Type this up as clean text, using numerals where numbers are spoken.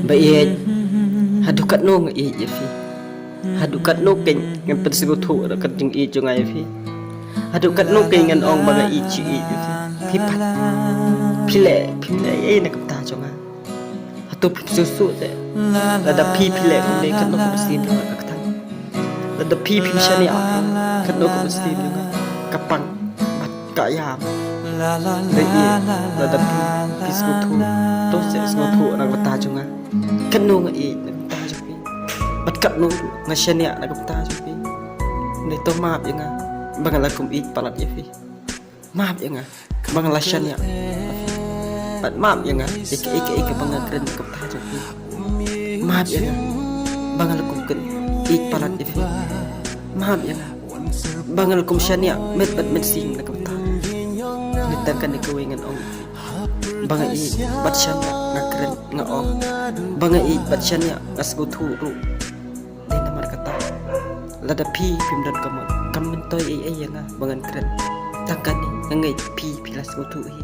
Baik, hadukat no nga ya fi. Hadukat no ken ngan pensigo thu ra kat jing jung ai fi. Hadukat no ken ngan ong ba i chi fi. Fi pat. Pile na kap ta jonga. Hatu pi su de. La da pi pile ko ne kan no ko sim ka ka la da pi shani a kan no ko sim ka kapang mat ka yam. Để là đập cái số thu tôi sẽ số thu là người ta chung à cân nô người là người ta chung đi bắt cặp nô người xe nhẹ là người ta chung đi để tôi map vậy à bằng là cùng ít palat vậy phi map vậy à bằng là xe nhẹ bắt map vậy à cái bằng là keren người ta chung đi map vậy à bằng là cùng keren ít palat vậy phi map vậy à bằng là cùng xe nhẹ met sing là người ta Nitakan ikawengan ong Banga i batsyan nga keren nga ong Banga i batsyan nga asguturu Di naman kata Lada pi pimdan kamon Kamen toy ay nga bangan keren Takani nga ngay pi pilas gutuhi